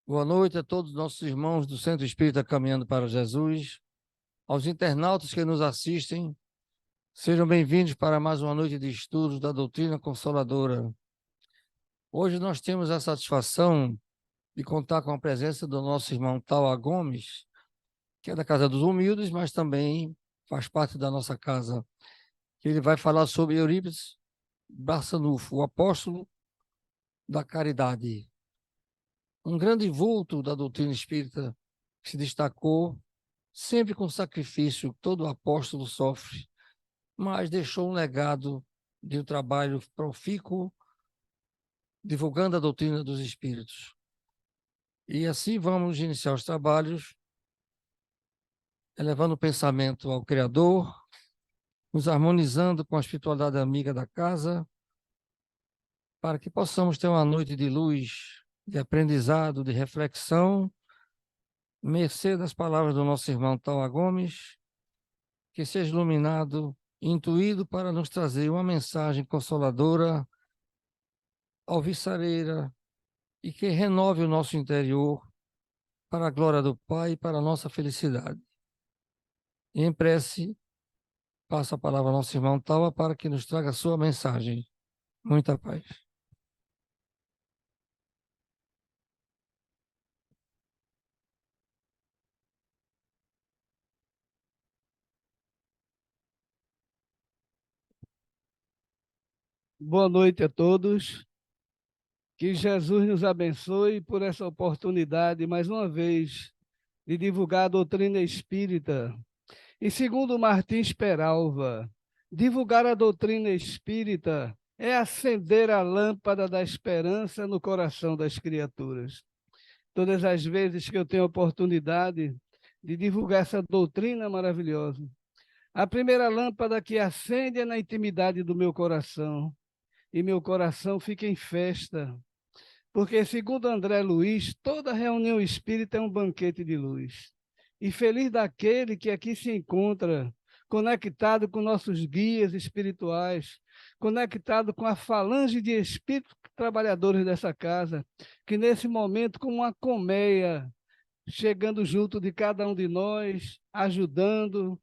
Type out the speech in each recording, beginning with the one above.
Boa noite a todos os nossos irmãos do Centro Espírita Caminhando para Jesus, aos internautas que nos assistem. Sejam bem-vindos para mais uma noite de estudos da doutrina consoladora. Hoje nós temos a satisfação de contar com a presença do nosso irmão Taua Gomes, que é da Casa dos Humildes, mas também faz parte da nossa casa. Ele vai falar sobre Eurípides Barçanufo, o apóstolo da caridade. Um grande vulto da doutrina espírita que se destacou sempre com sacrifício, todo apóstolo sofre, mas deixou um legado de um trabalho profícuo, divulgando a doutrina dos espíritos. E assim vamos iniciar os trabalhos, elevando o pensamento ao Criador, nos harmonizando com a espiritualidade amiga da casa, para que possamos ter uma noite de luz, de aprendizado, de reflexão, mercê das palavras do nosso irmão Taua Gomes, que seja iluminado, intuído para nos trazer uma mensagem consoladora, alvissareira, e que renove o nosso interior para a glória do Pai e para a nossa felicidade. E em prece, passo a palavra ao nosso irmão Taua para que nos traga a sua mensagem. Muita paz. Boa noite a todos. Que Jesus nos abençoe por essa oportunidade, mais uma vez, de divulgar a doutrina espírita. E segundo Martins Peralva, divulgar a doutrina espírita é acender a lâmpada da esperança no coração das criaturas. Todas as vezes que eu tenho a oportunidade de divulgar essa doutrina maravilhosa, a primeira lâmpada que acende é na intimidade do meu coração, e meu coração fica em festa, porque, segundo André Luiz, toda reunião espírita é um banquete de luz. E feliz daquele que aqui se encontra, conectado com nossos guias espirituais, conectado com a falange de espíritos trabalhadores dessa casa, que nesse momento, como uma colmeia, chegando junto de cada um de nós, ajudando,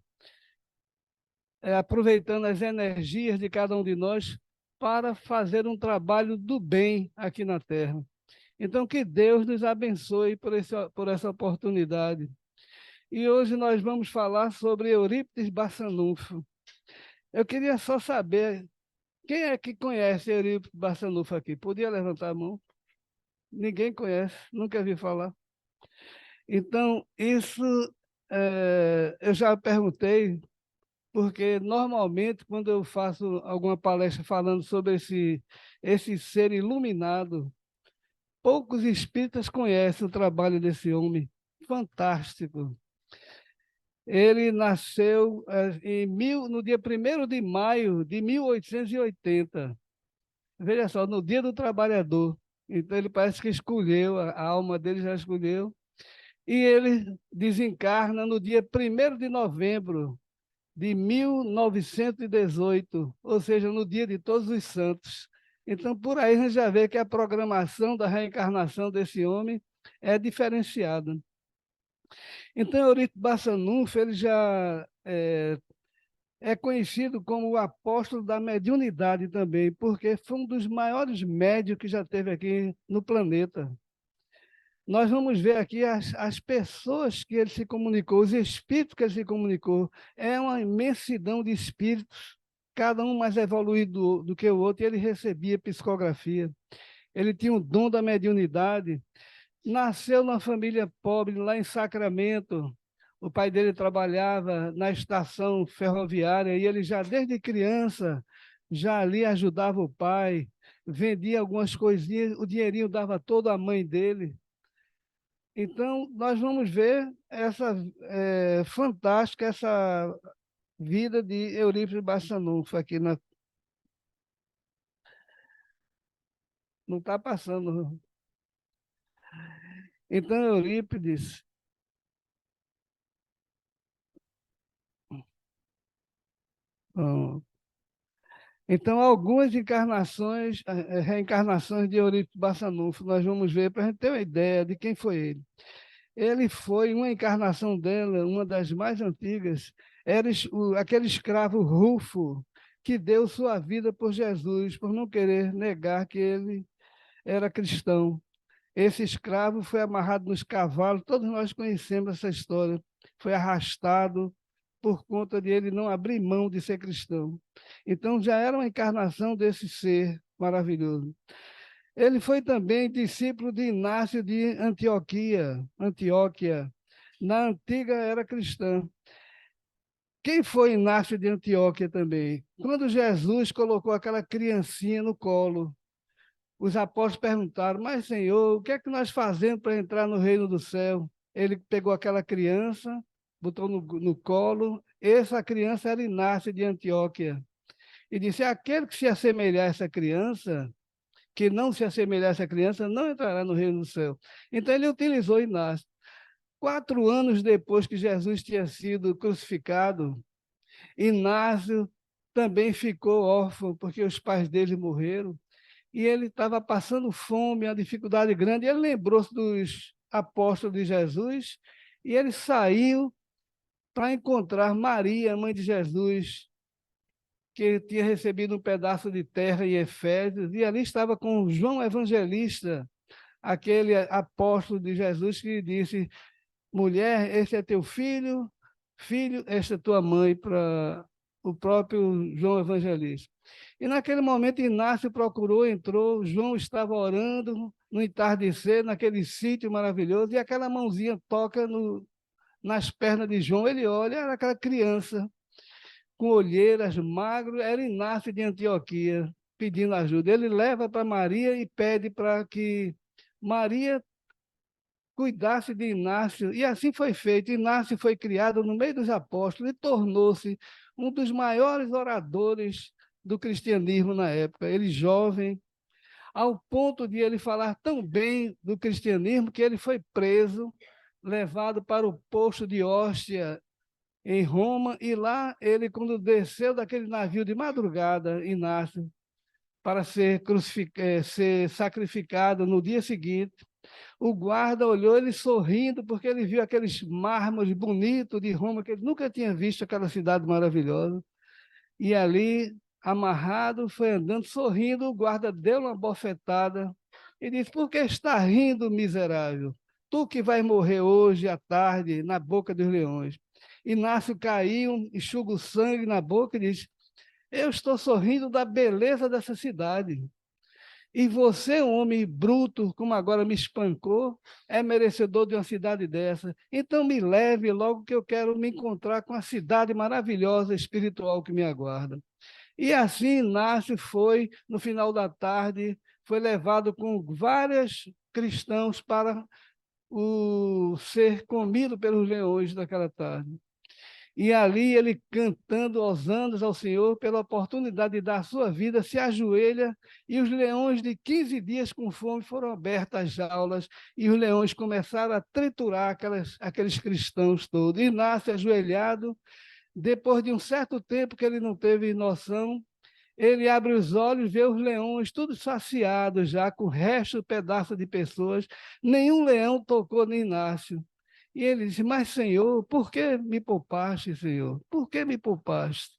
aproveitando as energias de cada um de nós para fazer um trabalho do bem aqui na Terra. Então, que Deus nos abençoe por essa oportunidade. E hoje nós vamos falar sobre Eurípides Barçanufo. Eu queria só saber, quem é que conhece Eurípides Barçanufo aqui? Podia levantar a mão? Ninguém conhece, nunca vi falar. Então, isso eu já perguntei, porque normalmente quando eu faço alguma palestra falando sobre esse ser iluminado, poucos espíritas conhecem o trabalho desse homem fantástico. Ele nasceu no dia 1º de maio de 1880. Veja só, no Dia do Trabalhador. Então, ele parece que escolheu, a alma dele já escolheu. E ele desencarna no dia 1º de novembro de 1918, ou seja, no dia de Todos os Santos. Então, por aí a gente já vê que a programação da reencarnação desse homem é diferenciada. Então, Eurípides Barçanufo, ele já é conhecido como o apóstolo da mediunidade também, porque foi um dos maiores médios que já teve aqui no planeta. Nós vamos ver aqui as pessoas que ele se comunicou, os espíritos que ele se comunicou. É uma imensidão de espíritos, cada um mais evoluído do que o outro, e ele recebia psicografia. Ele tinha o dom da mediunidade. Nasceu numa família pobre, lá em Sacramento. O pai dele trabalhava na estação ferroviária e ele já desde criança, já ali ajudava o pai, vendia algumas coisinhas, o dinheirinho dava todo à mãe dele. Então, nós vamos ver essa fantástica, essa vida de Eurípides Barçanufo aqui na... Não está passando. Então, Eurípides, Então, algumas encarnações, reencarnações de Eurípides Barçanufo, nós vamos ver para a gente ter uma ideia de quem foi ele. Ele foi, uma encarnação dela, uma das mais antigas, era aquele escravo Rufo, que deu sua vida por Jesus, por não querer negar que ele era cristão. Esse escravo foi amarrado nos cavalos, todos nós conhecemos essa história. Foi arrastado por conta de ele não abrir mão de ser cristão. Então já era uma encarnação desse ser maravilhoso. Ele foi também discípulo de Inácio de Antioquia, na antiga era cristã. Quem foi Inácio de Antioquia também? Quando Jesus colocou aquela criancinha no colo, os apóstolos perguntaram: Mas, Senhor, o que é que nós fazemos para entrar no reino do céu? Ele pegou aquela criança, botou no colo. Essa criança era Inácio de Antioquia. E disse: Aquele que se assemelhar a essa criança, que não se assemelhar a essa criança, não entrará no reino do céu. Então ele utilizou Inácio. 4 anos depois que Jesus tinha sido crucificado, Inácio também ficou órfão, porque os pais dele morreram. E ele estava passando fome, uma dificuldade grande. E ele lembrou-se dos apóstolos de Jesus e ele saiu para encontrar Maria, mãe de Jesus, que tinha recebido um pedaço de terra em Efésios, e ali estava com João Evangelista, aquele apóstolo de Jesus, que disse: Mulher, este é teu filho, filho, esta é tua mãe, para o próprio João Evangelista. E naquele momento Inácio procurou, entrou, João estava orando no entardecer, naquele sítio maravilhoso, e aquela mãozinha toca nas pernas de João. Ele olha, era aquela criança com olheiras, magro, era Inácio de Antioquia, pedindo ajuda. Ele leva para Maria e pede para que Maria cuidasse de Inácio, e assim foi feito. Inácio foi criado no meio dos apóstolos e tornou-se um dos maiores oradores do cristianismo na época. Ele jovem, ao ponto de ele falar tão bem do cristianismo que ele foi preso, levado para o posto de Hóstia, em Roma, e lá ele, quando desceu daquele navio de madrugada, Inácio, para ser sacrificado no dia seguinte, o guarda olhou ele sorrindo, porque ele viu aqueles mármores bonitos de Roma, que ele nunca tinha visto aquela cidade maravilhosa. E ali, amarrado, foi andando, sorrindo, o guarda deu uma bofetada e disse: Por que está rindo, miserável? Tu que vai morrer hoje à tarde na boca dos leões. Inácio caiu, enxuga o sangue na boca e diz: Eu estou sorrindo da beleza dessa cidade. E você, um homem bruto, como agora me espancou, é merecedor de uma cidade dessa. Então me leve logo, que eu quero me encontrar com a cidade maravilhosa espiritual que me aguarda. E assim Inácio foi, no final da tarde, foi levado com vários cristãos para ser comido pelos leões daquela tarde. E ali ele cantando hosannas ao Senhor pela oportunidade de dar a sua vida, se ajoelha, e os leões de 15 dias com fome foram abertas as jaulas, e os leões começaram a triturar aqueles cristãos todos. E nasce ajoelhado, depois de um certo tempo que ele não teve noção, ele abre os olhos, vê os leões todos saciados já, com o resto pedaço de pessoas. Nenhum leão tocou nem Inácio. E ele disse: Mas, Senhor, por que me poupaste, Senhor? Por que me poupaste?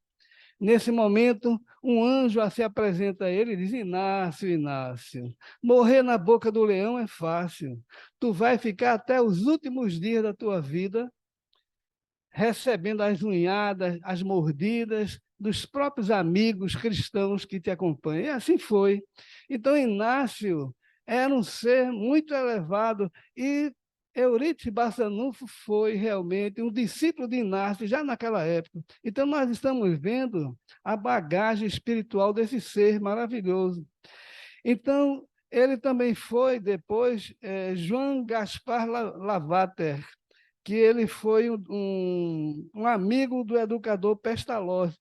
Nesse momento, um anjo se apresenta a ele e diz: Inácio, Inácio, morrer na boca do leão é fácil. Tu vai ficar até os últimos dias da tua vida recebendo as unhadas, as mordidas dos próprios amigos cristãos que te acompanham. E assim foi. Então, Inácio era um ser muito elevado, e Eurípides Barçanufo foi realmente um discípulo de Inácio já naquela época. Então, nós estamos vendo a bagagem espiritual desse ser maravilhoso. Então, ele também foi, depois, João Gaspar Lavater, que ele foi um amigo do educador Pestalozzi,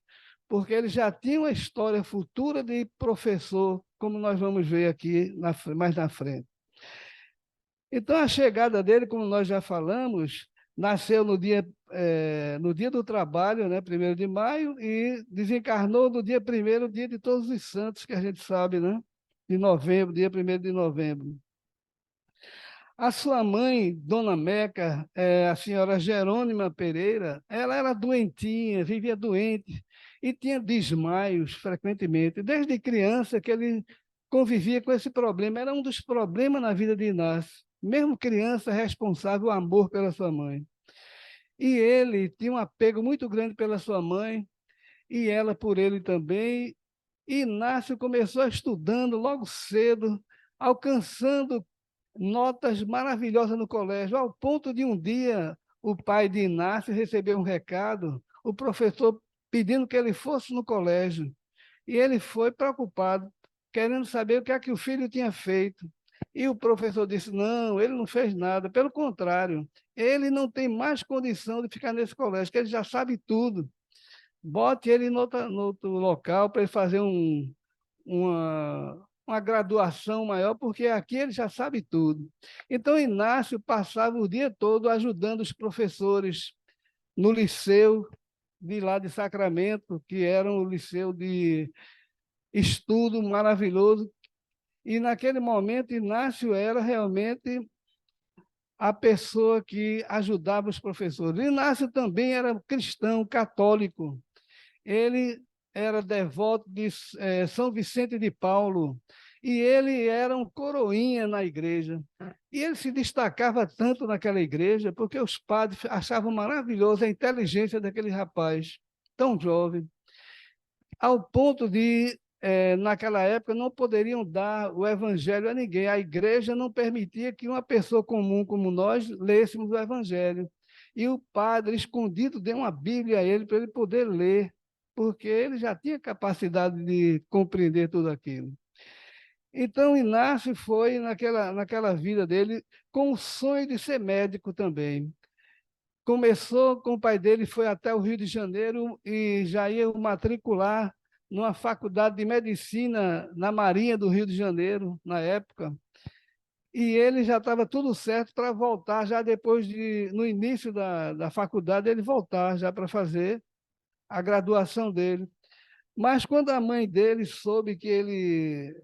porque ele já tinha uma história futura de professor, como nós vamos ver aqui mais na frente. Então, a chegada dele, como nós já falamos, nasceu no dia do trabalho, né, 1º de maio, e desencarnou no dia 1º, dia de Todos os Santos, que a gente sabe, né, de novembro, dia 1º de novembro. A sua mãe, Dona Meca, a senhora Jerônima Pereira, ela era doentinha, vivia doente e tinha desmaios frequentemente. Desde criança que ele convivia com esse problema, era um dos problemas na vida de Inácio. Mesmo criança, responsável, o amor pela sua mãe. E ele tinha um apego muito grande pela sua mãe e ela por ele também. E Inácio começou estudando logo cedo, alcançando notas maravilhosas no colégio, ao ponto de um dia o pai de Inácio receber um recado, o professor pedindo que ele fosse no colégio. E ele foi preocupado, querendo saber o que é que o filho tinha feito. E o professor disse: não, ele não fez nada, pelo contrário, ele não tem mais condição de ficar nesse colégio, que ele já sabe tudo. Bote ele no outro local para ele fazer uma graduação maior, porque aqui ele já sabe tudo. Então, Inácio passava o dia todo ajudando os professores no liceu de lá de Sacramento, que era um liceu de estudo maravilhoso. E naquele momento, Inácio era realmente a pessoa que ajudava os professores. Inácio também era cristão, católico. Ele era devoto de São Vicente de Paulo, e ele era um coroinha na igreja. E ele se destacava tanto naquela igreja, porque os padres achavam maravilhosa a inteligência daquele rapaz, tão jovem, ao ponto de, naquela época, não poderiam dar o evangelho a ninguém. A igreja não permitia que uma pessoa comum como nós lêssemos o evangelho. E o padre, escondido, deu uma Bíblia a ele para ele poder ler, porque ele já tinha capacidade de compreender tudo aquilo. Então, Inácio foi, naquela vida dele, com o sonho de ser médico também. Começou com o pai dele, foi até o Rio de Janeiro e já ia matricular numa faculdade de medicina na Marinha do Rio de Janeiro, na época. E ele já estava tudo certo para voltar, já depois no início da faculdade, ele voltar já para fazer a graduação dele. Mas quando a mãe dele soube que ele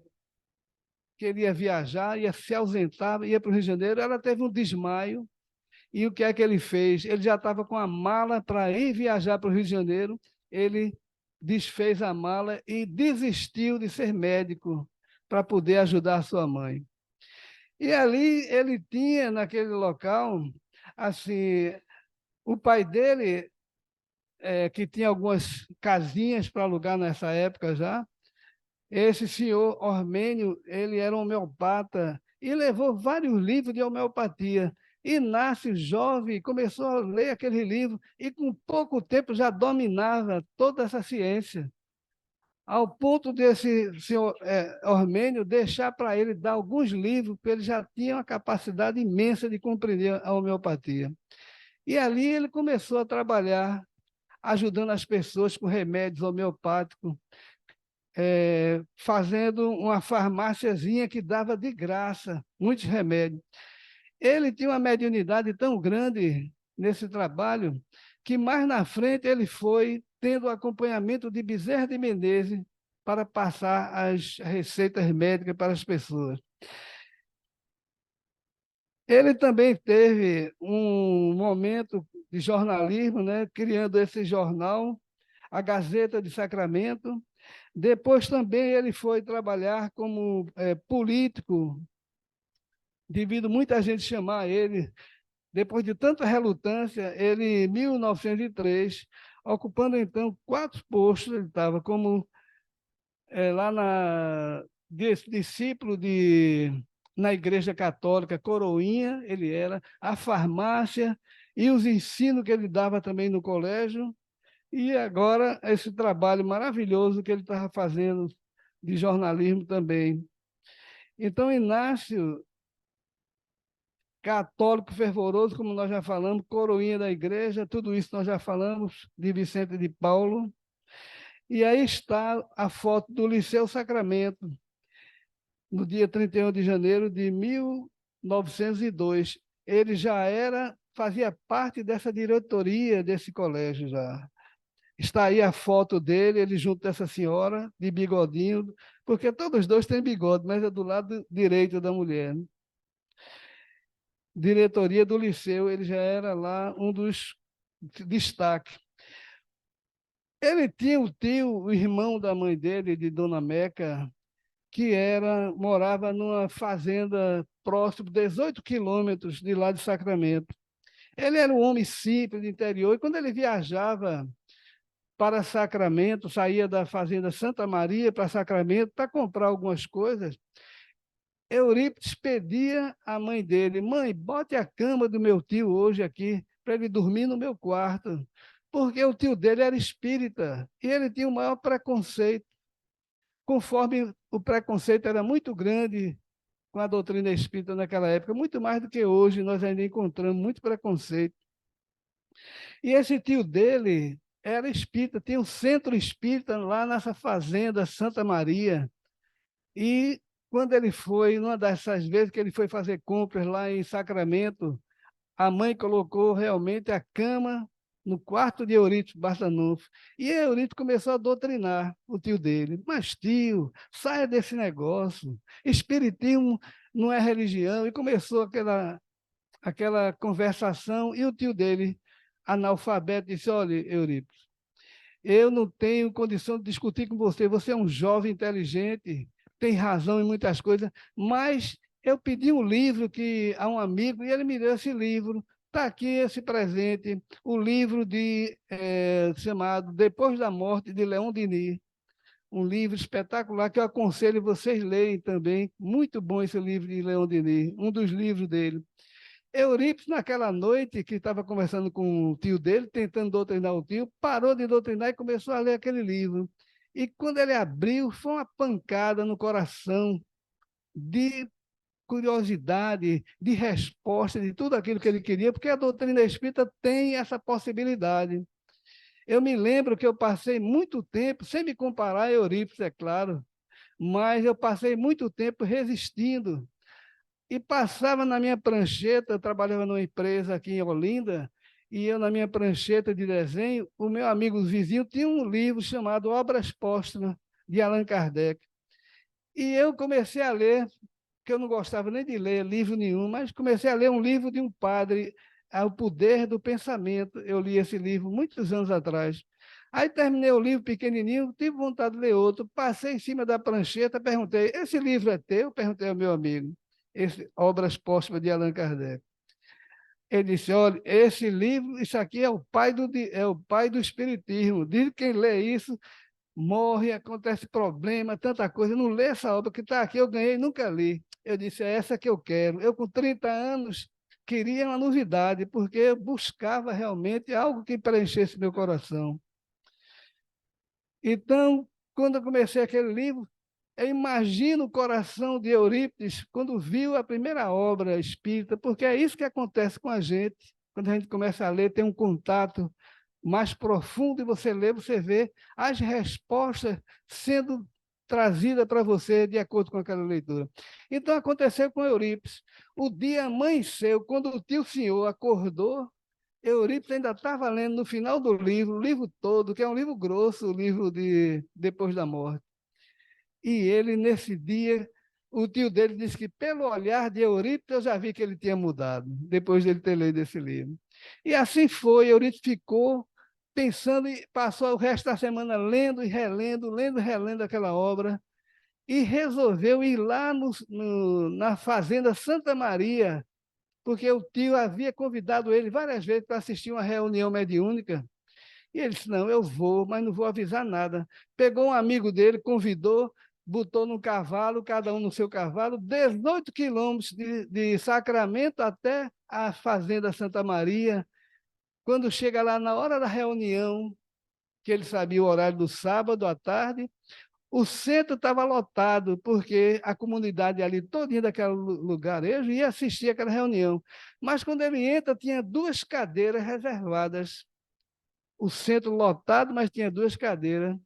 ia viajar, ia se ausentar, ia para o Rio de Janeiro, ela teve um desmaio. E o que é que ele fez? Ele já estava com a mala para ir viajar para o Rio de Janeiro, ele desfez a mala e desistiu de ser médico para poder ajudar a sua mãe. E ali ele tinha, naquele local, assim, o pai dele, que tinha algumas casinhas para alugar nessa época já, esse senhor Ormênio, ele era homeopata e levou vários livros de homeopatia. Inácio, jovem, começou a ler aquele livro e, com pouco tempo, já dominava toda essa ciência, ao ponto desse senhor Ormênio deixar para ele dar alguns livros, porque ele já tinha uma capacidade imensa de compreender a homeopatia. E ali ele começou a trabalhar, ajudando as pessoas com remédios homeopáticos, fazendo uma farmáciazinha que dava de graça muitos remédios. Ele tinha uma mediunidade tão grande nesse trabalho que mais na frente ele foi tendo o acompanhamento de Bezerra de Menezes para passar as receitas médicas para as pessoas. Ele também teve um momento de jornalismo, né, criando esse jornal, a Gazeta de Sacramento. Depois também ele foi trabalhar como político, devido muita gente chamar ele. Depois de tanta relutância, ele, em 1903, ocupando então 4 postos, ele estava como lá discípulo na Igreja Católica Coroinha, ele era, a farmácia e os ensinos que ele dava também no colégio, e agora esse trabalho maravilhoso que ele estava fazendo de jornalismo também. Então, Inácio, católico fervoroso, como nós já falamos, coroinha da igreja, tudo isso nós já falamos, de Vicente de Paulo. E aí está a foto do Liceu Sacramento, no dia 31 de janeiro de 1902. Ele já era fazia parte dessa diretoria desse colégio já. Está aí a foto dele, ele junto dessa senhora, de bigodinho, porque todos os dois têm bigode, mas é do lado direito da mulher, né? Diretoria do liceu, ele já era lá um dos destaques. Ele tinha o tio, o irmão da mãe dele, de Dona Meca, que morava numa fazenda próximo, 18 quilômetros de lá de Sacramento. Ele era um homem simples, do interior, e quando ele viajava para Sacramento, saía da fazenda Santa Maria para Sacramento para comprar algumas coisas, Eurípides pedia à mãe dele: mãe, bote a cama do meu tio hoje aqui, para ele dormir no meu quarto, porque o tio dele era espírita e ele tinha o maior preconceito. Conforme o preconceito era muito grande com a doutrina espírita naquela época, muito mais do que hoje, nós ainda encontramos muito preconceito. E esse tio dele era espírita, tinha um centro espírita lá nessa fazenda Santa Maria. E quando ele foi, numa dessas vezes que ele foi fazer compras lá em Sacramento, a mãe colocou realmente a cama no quarto de Eurípides Barçanufo. E Eurípides começou a doutrinar o tio dele. Mas, tio, saia desse negócio. Espiritismo não é religião. E começou aquela conversação. E o tio dele, analfabeto, disse: olha, Eurípides, eu não tenho condição de discutir com você. Você é um jovem inteligente, tem razão em muitas coisas, mas eu pedi um livro a um amigo e ele me deu esse livro. Está aqui esse presente, o livro chamado Depois da Morte, de Leon Denis. Um livro espetacular que eu aconselho vocês lerem também. Muito bom esse livro de Leon Denis, um dos livros dele. Eurípides, naquela noite que estava conversando com o tio dele, tentando doutrinar o tio, parou de doutrinar e começou a ler aquele livro. E quando ele abriu, foi uma pancada no coração de curiosidade, de resposta, de tudo aquilo que ele queria, porque a doutrina espírita tem essa possibilidade. Eu me lembro que eu passei muito tempo, sem me comparar a Eurípides, é claro, mas eu passei muito tempo resistindo. E passava na minha prancheta, eu trabalhava numa empresa aqui em Olinda, e eu, na minha prancheta de desenho, o meu amigo vizinho tinha um livro chamado Obras Póstumas, de Allan Kardec. E eu comecei a ler, que eu não gostava nem de ler livro nenhum, mas comecei a ler um livro de um padre, O Poder do Pensamento. Eu li esse livro muitos anos atrás. Aí terminei o livro pequenininho, tive vontade de ler outro, passei em cima da prancheta, perguntei: esse livro é teu? Perguntei ao meu amigo. Obras Póstumas de Allan Kardec. Ele disse: olha, esse livro, isso aqui é o pai do Espiritismo. Diz que quem lê isso morre, acontece problema, tanta coisa. Não lê essa obra que está aqui, eu ganhei, nunca li. Eu disse: é essa que eu quero. Eu, com 30 anos, queria uma novidade, porque eu buscava realmente algo que preenchesse meu coração. Então, quando eu comecei aquele livro, eu imagino o coração de Eurípides quando viu a primeira obra espírita, porque é isso que acontece com a gente. Quando a gente começa a ler, tem um contato mais profundo e você lê, você vê as respostas sendo trazidas para você de acordo com aquela leitura. Então, aconteceu com Eurípides. O dia amanheceu, quando o tio senhor acordou, Eurípides ainda estava lendo no final do livro, o livro todo, que é um livro grosso, o livro de Depois da Morte. E ele, nesse dia, o tio dele disse que, pelo olhar de Eurípides, eu já vi que ele tinha mudado, depois de ele ter lido esse livro. E assim foi, Eurípides ficou pensando e passou o resto da semana lendo e relendo aquela obra, e resolveu ir lá na fazenda Santa Maria, porque o tio havia convidado ele várias vezes para assistir uma reunião mediúnica. E ele disse: não, eu vou, mas não vou avisar nada. Pegou um amigo dele, convidou, botou no cavalo, cada um no seu cavalo, 18 quilômetros de Sacramento até a fazenda Santa Maria. Quando chega lá na hora da reunião, que ele sabia o horário do sábado à tarde, o centro estava lotado, porque a comunidade ali, todinha daquele lugarejo, ia assistir aquela reunião. Mas quando ele entra, tinha 2 cadeiras reservadas. O centro lotado, mas tinha 2 cadeiras.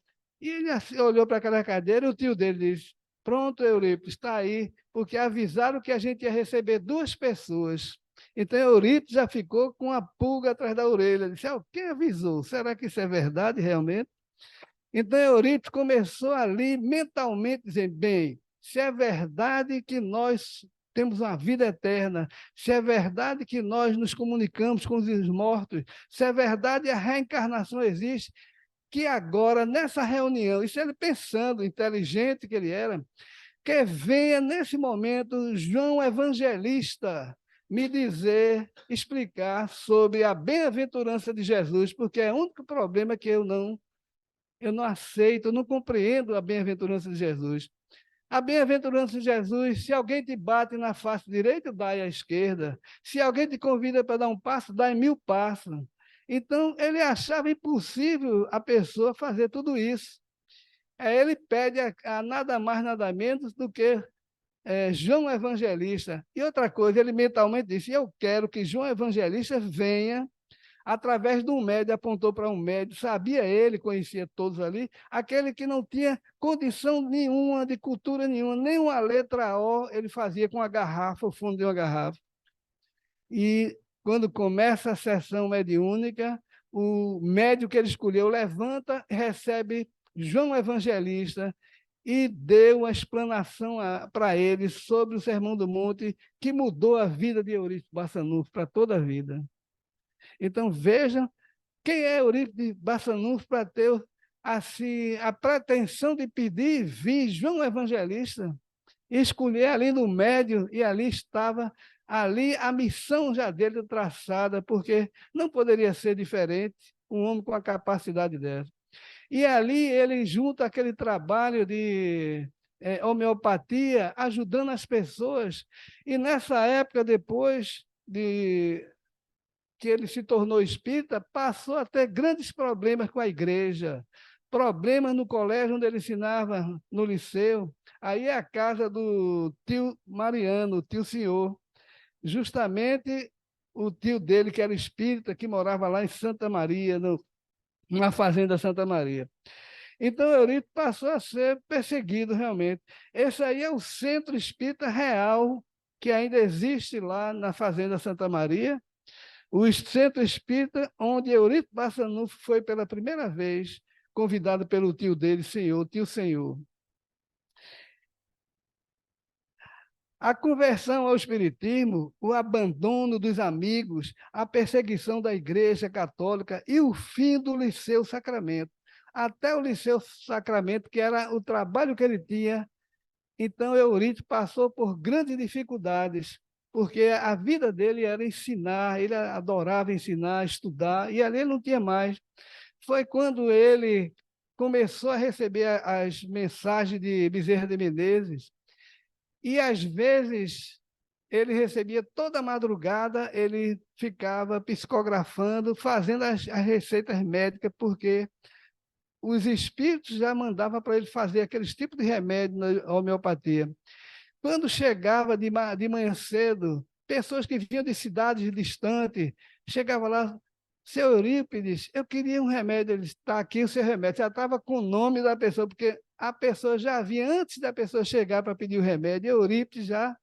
E ele olhou para aquela cadeira e o tio dele disse: pronto, Eurípides, está aí, porque avisaram que a gente ia receber 2 pessoas. Então, Eurípides já ficou com a pulga atrás da orelha. Disse, quem avisou? Será que isso é verdade realmente? Então, Eurípides começou ali mentalmente dizendo, bem, se é verdade que nós temos uma vida eterna, se é verdade que nós nos comunicamos com os mortos, se é verdade que a reencarnação existe, que agora, nessa reunião, isso ele pensando, inteligente que ele era, que venha nesse momento João Evangelista me dizer, explicar sobre a bem-aventurança de Jesus, porque é o único problema que eu não aceito, eu não compreendo a bem-aventurança de Jesus. A bem-aventurança de Jesus, se alguém te bate na face direita, dá à esquerda. Se alguém te convida para dar um passo, dá em 1000 passos. Então, ele achava impossível a pessoa fazer tudo isso. Aí ele pede a nada mais, nada menos do que João Evangelista. E outra coisa, ele mentalmente disse, eu quero que João Evangelista venha através de um médium, apontou para um médium, sabia ele, conhecia todos ali, aquele que não tinha condição nenhuma, de cultura nenhuma, nem uma letra O, ele fazia com a garrafa, o fundo de uma garrafa. E quando começa a sessão mediúnica, o médium que ele escolheu levanta, recebe João Evangelista e deu a explanação para ele sobre o Sermão do Monte, que mudou a vida de Eurípides Barçanufo para toda a vida. Então, vejam quem é Eurípides Barçanufo para ter assim, a pretensão de pedir vir João Evangelista, escolher ali no médio, e ali estava, ali a missão já dele traçada, porque não poderia ser diferente um homem com a capacidade dessa. E ali ele junta aquele trabalho de homeopatia, ajudando as pessoas, e nessa época, depois de que ele se tornou espírita, passou a ter grandes problemas com a igreja, problemas no colégio onde ele ensinava, no liceu. Aí é a casa do tio Mariano, o tio senhor. Justamente o tio dele, que era espírita, que morava lá em Santa Maria, na fazenda Santa Maria. Então, Eurito passou a ser perseguido realmente. Esse aí é o centro espírita real que ainda existe lá na fazenda Santa Maria, o centro espírita onde Eurito Barçanufo foi pela primeira vez convidado pelo tio dele, tio Senhor. A conversão ao espiritismo, o abandono dos amigos, a perseguição da Igreja Católica e o fim do Liceu Sacramento. Até o Liceu Sacramento, que era o trabalho que ele tinha, então Eurito passou por grandes dificuldades, porque a vida dele era ensinar, ele adorava ensinar, estudar, e ali ele não tinha mais. Foi quando ele começou a receber as mensagens de Bezerra de Menezes, e às vezes ele recebia toda madrugada, ele ficava psicografando, fazendo as receitas médicas, porque os espíritos já mandavam para ele fazer aqueles tipos de remédio na homeopatia. Quando chegava de manhã cedo, pessoas que vinham de cidades distantes, chegavam lá, seu Eurípides, eu queria um remédio, ele está aqui o seu remédio, já estava com o nome da pessoa, porque a pessoa já vinha, antes da pessoa chegar para pedir o remédio, Eurípides já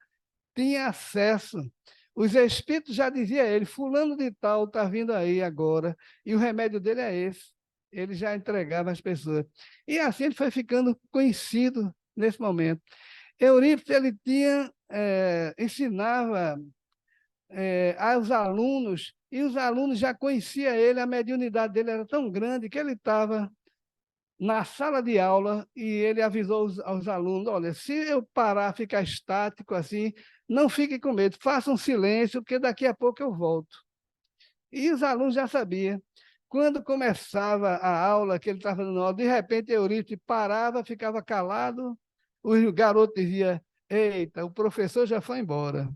tinha acesso. Os espíritos já diziam a ele, fulano de tal está vindo aí agora, e o remédio dele é esse. Ele já entregava às pessoas. E assim ele foi ficando conhecido nesse momento. Eurípides, ele ensinava aos alunos, e os alunos já conheciam ele, a mediunidade dele era tão grande que ele estava na sala de aula e ele avisou aos alunos, olha, se eu parar, ficar estático assim, não fiquem com medo, façam silêncio, porque daqui a pouco eu volto. E os alunos já sabiam. Quando começava a aula, que ele estava dando aula, de repente Eurípides parava, ficava calado, os garotos diziam, eita, o professor já foi embora,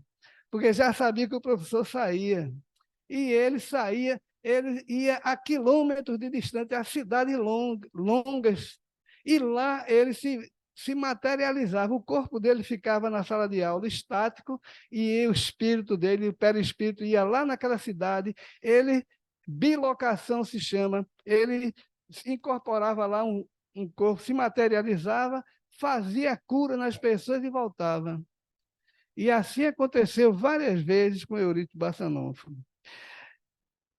porque já sabia que o professor saía. E ele saía, ele ia a quilômetros de distância, a cidades longas, e lá ele se materializava, o corpo dele ficava na sala de aula estático, e o espírito dele, o perispírito, ia lá naquela cidade, ele, bilocação se chama, ele incorporava lá um corpo, se materializava, fazia cura nas pessoas e voltava. E assim aconteceu várias vezes com Eurípides Barçanufo.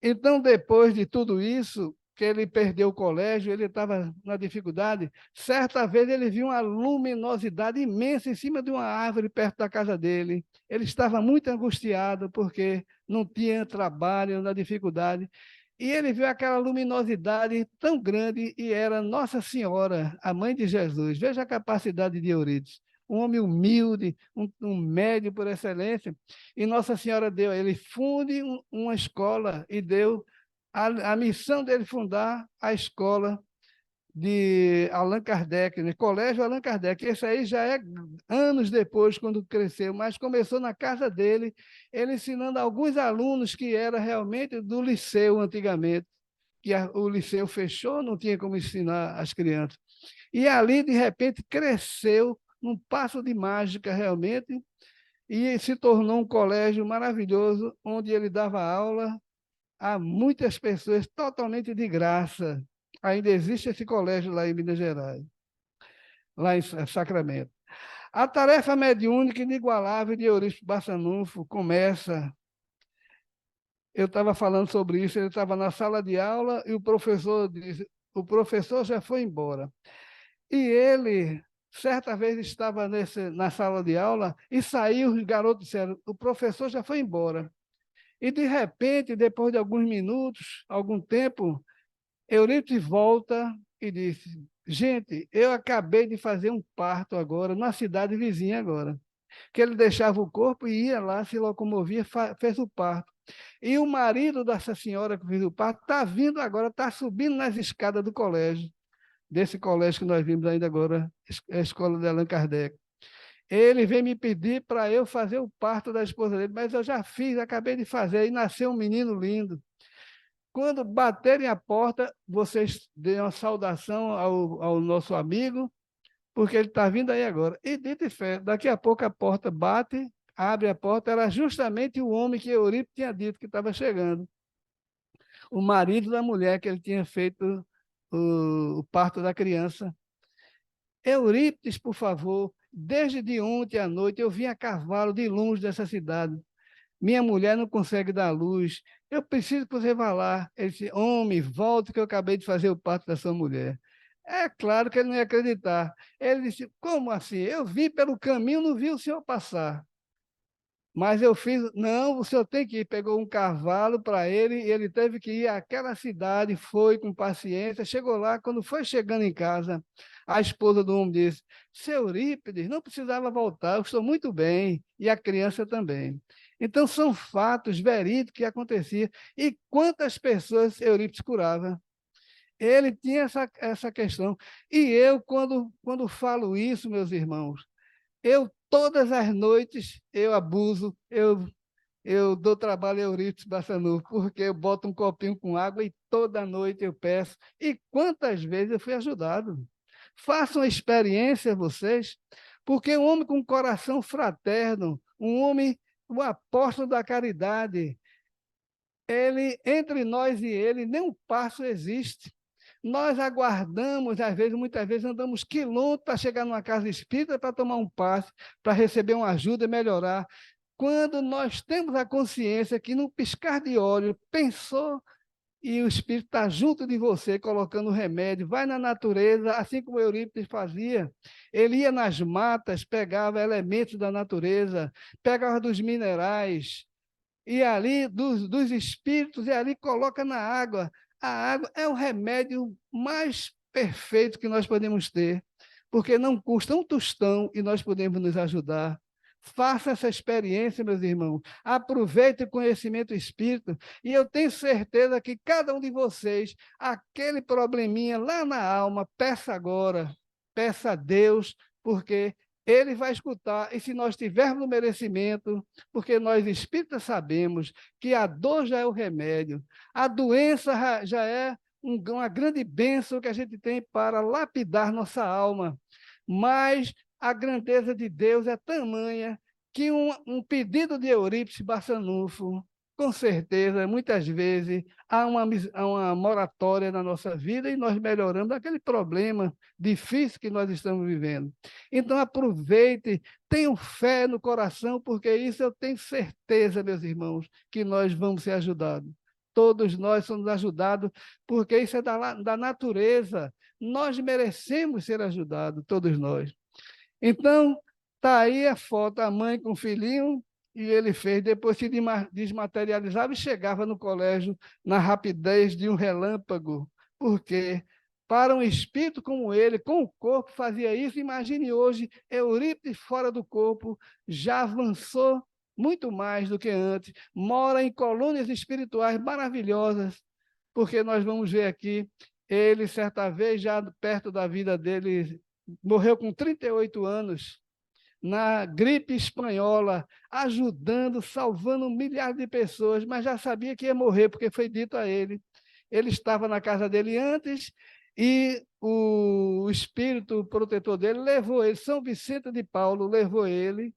Então, depois de tudo isso, que ele perdeu o colégio, ele estava na dificuldade, certa vez ele viu uma luminosidade imensa em cima de uma árvore perto da casa dele. Ele estava muito angustiado porque não tinha trabalho, na dificuldade. E ele viu aquela luminosidade tão grande e era Nossa Senhora, a mãe de Jesus. Veja a capacidade de Eurípides. Um homem humilde, um médio por excelência, e Nossa Senhora deu, ele funde uma escola e deu a missão dele fundar a escola de Allan Kardec, né? Colégio Allan Kardec. Esse aí já é anos depois, quando cresceu, mas começou na casa dele, ele ensinando alguns alunos que era realmente do liceu antigamente, que o liceu fechou, não tinha como ensinar as crianças. E ali, de repente, cresceu num passo de mágica realmente, e se tornou um colégio maravilhoso, onde ele dava aula a muitas pessoas totalmente de graça. Ainda existe esse colégio lá em Minas Gerais, lá em Sacramento. A tarefa mediúnica inigualável de Eurípides Barçanufo começa. Eu estava falando sobre isso, ele estava na sala de aula e o professor disse: o professor já foi embora. E ele, certa vez, estava na sala de aula e saiu, os garotos disseram: o professor já foi embora. E, de repente, depois de alguns minutos, algum tempo, Eurípides volta e disse: gente, eu acabei de fazer um parto agora, na cidade vizinha agora. Que ele deixava o corpo e ia lá, se locomovia, fez o parto. E o marido dessa senhora que fez o parto está vindo agora, está subindo nas escadas do colégio, desse colégio que nós vimos ainda agora, a escola de Allan Kardec. Ele veio me pedir para eu fazer o parto da esposa dele, mas eu já fiz, acabei de fazer, e nasceu um menino lindo. Quando baterem a porta, vocês deem uma saudação ao nosso amigo, porque ele está vindo aí agora. E dito e fé, daqui a pouco a porta bate, abre a porta, era justamente o homem que Eurípides tinha dito que estava chegando. O marido da mulher que ele tinha feito o parto da criança. Eurípides, por favor, desde de ontem à noite eu vim a cavalo de longe dessa cidade. Minha mulher não consegue dar luz. Eu preciso que você vá lá. Ele disse: homem, volte que eu acabei de fazer o parto da sua mulher. É claro que ele não ia acreditar. Ele disse: como assim? Eu vim pelo caminho, não vi o senhor passar. Mas eu fiz, não, o senhor tem que ir. Pegou um cavalo para ele e ele teve que ir àquela cidade, foi com paciência, chegou lá, quando foi chegando em casa, a esposa do homem disse: seu Eurípides, não precisava voltar, eu estou muito bem, e a criança também. Então, são fatos verídicos que aconteciam. E quantas pessoas Eurípides curava? Ele tinha essa questão. E eu, quando falo isso, meus irmãos, eu, todas as noites, eu abuso, eu dou trabalho a Eurípides Barçanufo, porque eu boto um copinho com água e toda noite eu peço. E quantas vezes eu fui ajudado? Façam a experiência vocês, porque um homem com um coração fraterno, um homem, o apóstolo da caridade, ele, entre nós e ele, nem um passo existe. Nós aguardamos, às vezes, muitas vezes, andamos quilômetros para chegar numa casa espírita para tomar um passe, para receber uma ajuda e melhorar. Quando nós temos a consciência que, num piscar de olho, pensou e o espírito está junto de você, colocando o remédio, vai na natureza, assim como Eurípides fazia. Ele ia nas matas, pegava elementos da natureza, pegava dos minerais, e ali, dos espíritos, e ali coloca na água. A água é o remédio mais perfeito que nós podemos ter, porque não custa um tostão e nós podemos nos ajudar. Faça essa experiência, meus irmãos. Aproveite o conhecimento espírita e eu tenho certeza que cada um de vocês, aquele probleminha lá na alma, peça agora, peça a Deus, porque ele vai escutar, e se nós tivermos o merecimento, porque nós espíritas sabemos que a dor já é o remédio, a doença já é uma grande bênção que a gente tem para lapidar nossa alma, mas a grandeza de Deus é tamanha que um pedido de Eurípides Barçanufo com certeza, muitas vezes, há uma moratória na nossa vida e nós melhoramos aquele problema difícil que nós estamos vivendo. Então, aproveite, tenham fé no coração, porque isso eu tenho certeza, meus irmãos, que nós vamos ser ajudados. Todos nós somos ajudados, porque isso é da natureza. Nós merecemos ser ajudados, todos nós. Então, está aí a foto, a mãe com o filhinho, e ele fez, depois se desmaterializava e chegava no colégio na rapidez de um relâmpago. Por quê? Para um espírito como ele, com o corpo, fazia isso. Imagine hoje, Eurípides fora do corpo, já avançou muito mais do que antes, mora em colônias espirituais maravilhosas, porque nós vamos ver aqui, ele, certa vez, já perto da vida dele, morreu com 38 anos, na gripe espanhola, ajudando, salvando milhares de pessoas, mas já sabia que ia morrer, porque foi dito a ele. Ele estava na casa dele antes e o espírito protetor dele levou ele, São Vicente de Paulo levou ele,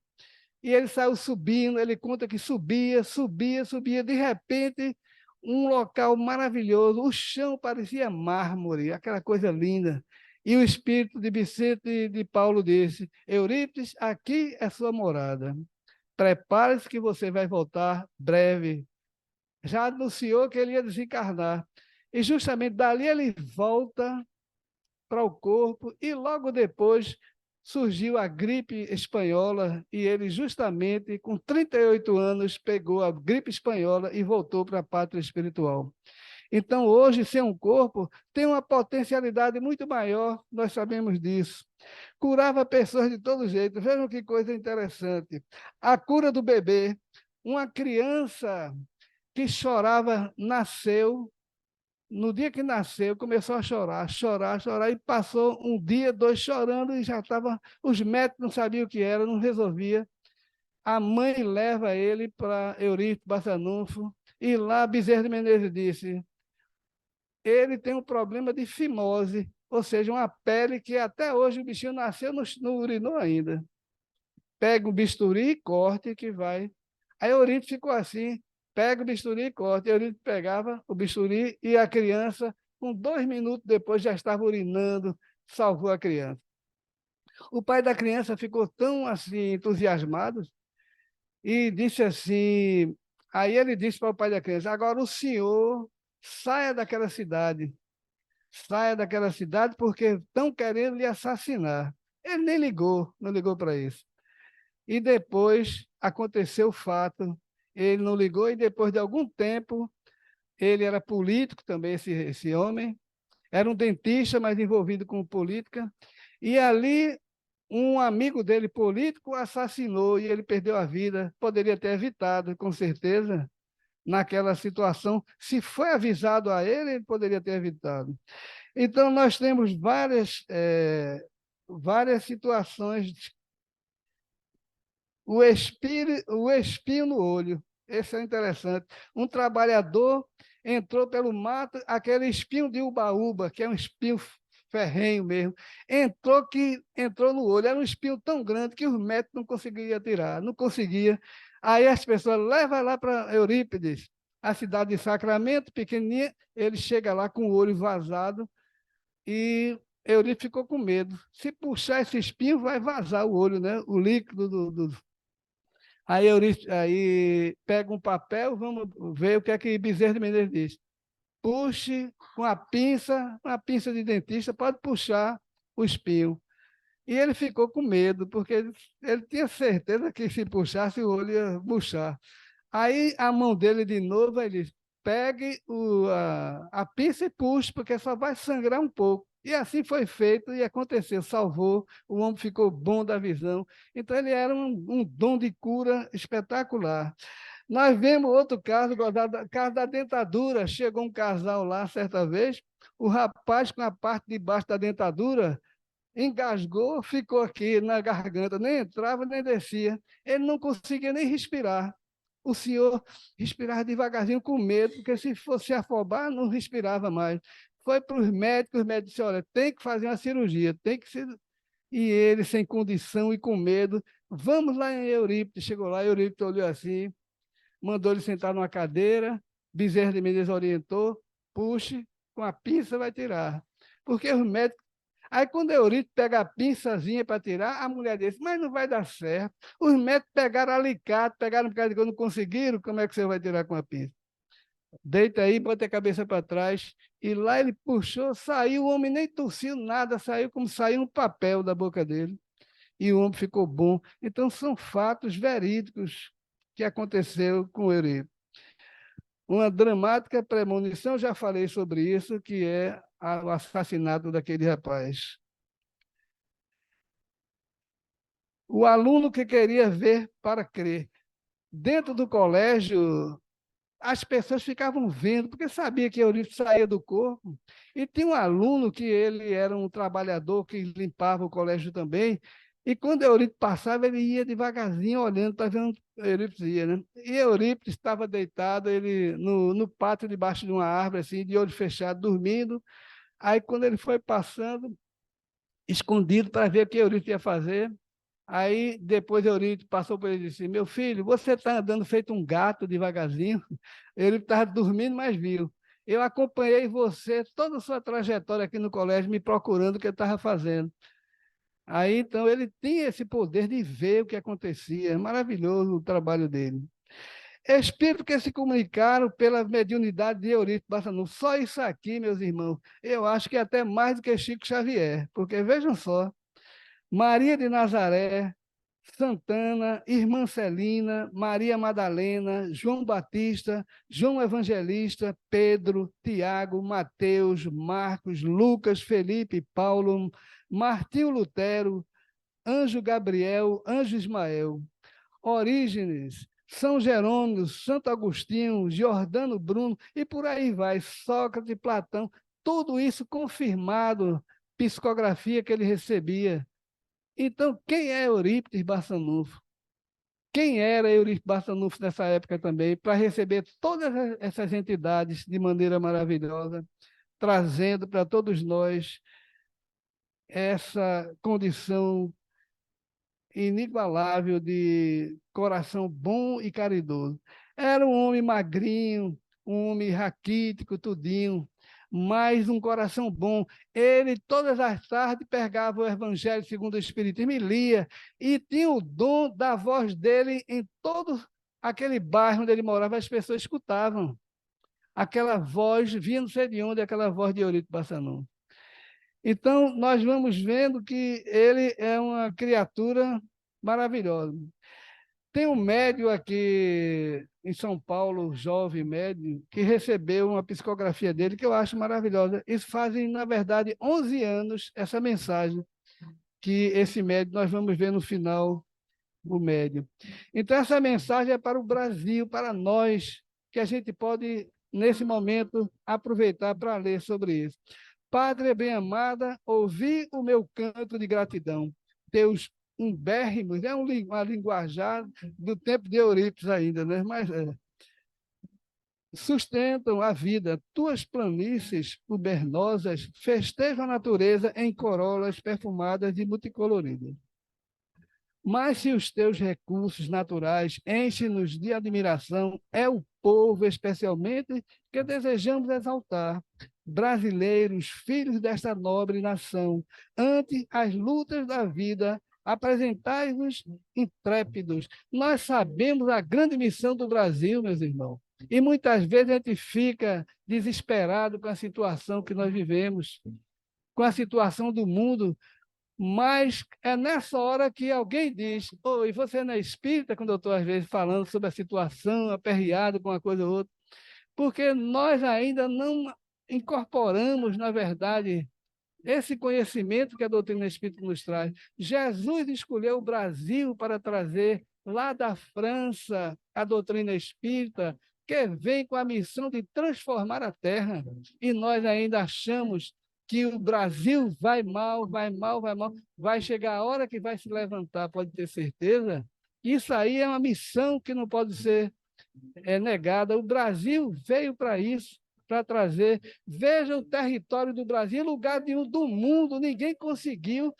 e ele saiu subindo, ele conta que subia, subia, subia, de repente, um local maravilhoso, o chão parecia mármore, aquela coisa linda. E o espírito de Vicente de Paulo disse: Eurípides, aqui é sua morada. Prepare-se que você vai voltar breve. Já anunciou que ele ia desencarnar. E justamente dali ele volta para o corpo e logo depois surgiu a gripe espanhola e ele justamente com 38 anos pegou a gripe espanhola e voltou para a pátria espiritual. Então, hoje, ser um corpo tem uma potencialidade muito maior, nós sabemos disso. Curava pessoas de todo jeito. Vejam que coisa interessante. A cura do bebê. Uma criança que chorava, nasceu, no dia que nasceu, começou a chorar, chorar, chorar, e passou um dia, dois chorando, e já estava, os médicos não sabiam o que era, não resolvia. A mãe leva ele para Eurípides Bassanufo, e lá Bezerra de Menezes disse: ele tem um problema de fimose, ou seja, uma pele que até hoje o bichinho nasceu, não urinou ainda. Pega o bisturi e corte que vai. Aí Eurípides ficou assim, pega o bisturi e corte. Eurípides pegava o bisturi e a criança, com 2 minutos depois, já estava urinando, salvou a criança. O pai da criança ficou tão assim entusiasmado e disse assim, aí ele disse para o pai da criança: agora o senhor saia daquela cidade porque estão querendo lhe assassinar. Ele nem ligou, não ligou para isso. E depois aconteceu o fato, ele não ligou e depois de algum tempo, ele era político também, esse homem, era um dentista, mas envolvido com política, e ali um amigo dele político assassinou e ele perdeu a vida, poderia ter evitado, com certeza, naquela situação, se foi avisado a ele, ele poderia ter evitado. Então, nós temos várias situações. O espinho no olho. Esse é interessante. Um trabalhador entrou pelo mato, aquele espinho de ubaúba, que é um espinho ferrenho mesmo, entrou no olho. Era um espinho tão grande que os médicos não conseguiam tirar, não conseguia. Aí as pessoas levam lá para Eurípides, a cidade de Sacramento, pequenininha, ele chega lá com o olho vazado e Eurípides ficou com medo. Se puxar esse espinho, vai vazar o olho, né? O líquido Aí pega um papel, vamos ver o que é que Bezerra de Menezes diz. Puxe com uma pinça de dentista, pode puxar o espinho. E ele ficou com medo, porque ele tinha certeza que se puxasse o olho ia murchar. Aí a mão dele de novo, ele diz: pegue a pinça e puxe, porque só vai sangrar um pouco. E assim foi feito e aconteceu, salvou, o homem ficou bom da visão. Então ele era um dom de cura espetacular. Nós vemos outro caso, caso da dentadura. Chegou um casal lá certa vez, o rapaz com a parte de baixo da dentadura engasgou, ficou aqui na garganta, nem entrava nem descia. Ele não conseguia nem respirar. O senhor respirava devagarzinho com medo, porque se fosse afobar, não respirava mais. Foi para os médicos disseram: olha, tem que fazer uma cirurgia, tem que ser. E ele, sem condição e com medo, vamos lá em Eurípides. Chegou lá, Eurípides olhou assim, mandou ele sentar numa cadeira, Bezerra de Menezes orientou, puxe, com a pinça vai tirar. Porque os médicos. Aí, quando Eurípides pega a pinçazinha para tirar, a mulher disse, mas não vai dar certo. Os médicos pegaram alicate, pegaram um bocado de coisa, não conseguiram, como é que você vai tirar com a pinça? Deita aí, bota a cabeça para trás. E lá ele puxou, saiu, o homem nem tossiu nada, saiu como saiu um papel da boca dele. E o homem ficou bom. Então, são fatos verídicos que aconteceu com Eurípides. Uma dramática premonição, já falei sobre isso, que é o assassinato daquele rapaz. O aluno que queria ver para crer. Dentro do colégio, as pessoas ficavam vendo, porque sabia que Eurípides saía do corpo. E tinha um aluno que ele era um trabalhador que limpava o colégio também, e quando Eurípides passava, ele ia devagarzinho olhando para ver onde Eurípides ia, né? E Eurípides estava deitado ele no pátio, debaixo de uma árvore, assim, de olho fechado, dormindo. Aí, quando ele foi passando, escondido para ver o que Eurípides ia fazer, aí depois Eurípides passou por ele e disse, meu filho, você está andando feito um gato devagarzinho. Ele estava dormindo, mas viu. Eu acompanhei você, toda a sua trajetória aqui no colégio, me procurando o que eu estava fazendo. Aí, então, ele tinha esse poder de ver o que acontecia. É maravilhoso o trabalho dele. Espíritos que se comunicaram pela mediunidade de Eurípides Barçanufo. Só isso aqui, meus irmãos, eu acho que é até mais do que Chico Xavier. Porque, vejam só, Maria de Nazaré, Santana, Irmã Celina, Maria Madalena, João Batista, João Evangelista, Pedro, Tiago, Mateus, Marcos, Lucas, Felipe, Paulo, Martinho Lutero, Anjo Gabriel, Anjo Ismael, Orígenes, São Jerônimo, Santo Agostinho, Giordano Bruno, e por aí vai, Sócrates, Platão, tudo isso confirmado, psicografia que ele recebia. Então, quem é Eurípides Barçanufo? Quem era Eurípides Barçanufo nessa época também, para receber todas essas entidades de maneira maravilhosa, trazendo para todos nós essa condição inigualável de coração bom e caridoso. Era um homem magrinho, um homem raquítico, tudinho, mas um coração bom. Ele, todas as tardes, pegava o Evangelho segundo o Espiritismo e lia, e tinha o dom da voz dele em todo aquele bairro onde ele morava, as pessoas escutavam. Aquela voz, vinha não sei de onde, aquela voz de Eurípides Barçanufo. Então, nós vamos vendo que ele é uma criatura maravilhosa. Tem um médium aqui em São Paulo, jovem médium, que recebeu uma psicografia dele que eu acho maravilhosa. Isso fazem, na verdade, 11 anos essa mensagem que esse médium, nós vamos ver no final, o médium. Então, essa mensagem é para o Brasil, para nós, que a gente pode, nesse momento, aproveitar para ler sobre isso. Pátria bem-amada, ouvi o meu canto de gratidão. Teus umbérrimos, é uma linguajar do tempo de Eurípides ainda, né? Mas sustentam a vida. Tuas planícies ubernosas festejam a natureza em corolas perfumadas e multicoloridas. Mas se os teus recursos naturais enchem-nos de admiração, é o povo, especialmente, que desejamos exaltar. Brasileiros, filhos desta nobre nação, ante as lutas da vida, apresentai-vos intrépidos. Nós sabemos a grande missão do Brasil, meus irmãos, e muitas vezes a gente fica desesperado com a situação que nós vivemos, com a situação do mundo, mas é nessa hora que alguém diz, e você não é espírita, quando eu estou, às vezes, falando sobre a situação, aperreado com uma coisa ou outra, porque nós ainda não incorporamos, na verdade, esse conhecimento que a doutrina espírita nos traz. Jesus escolheu o Brasil para trazer lá da França a doutrina espírita, que vem com a missão de transformar a Terra. E nós ainda achamos que o Brasil vai mal, vai mal, vai mal. Vai chegar a hora que vai se levantar, pode ter certeza. Isso aí é uma missão que não pode ser negada. O Brasil veio para isso, para trazer. Veja o território do Brasil, lugar nenhum do mundo, ninguém conseguiu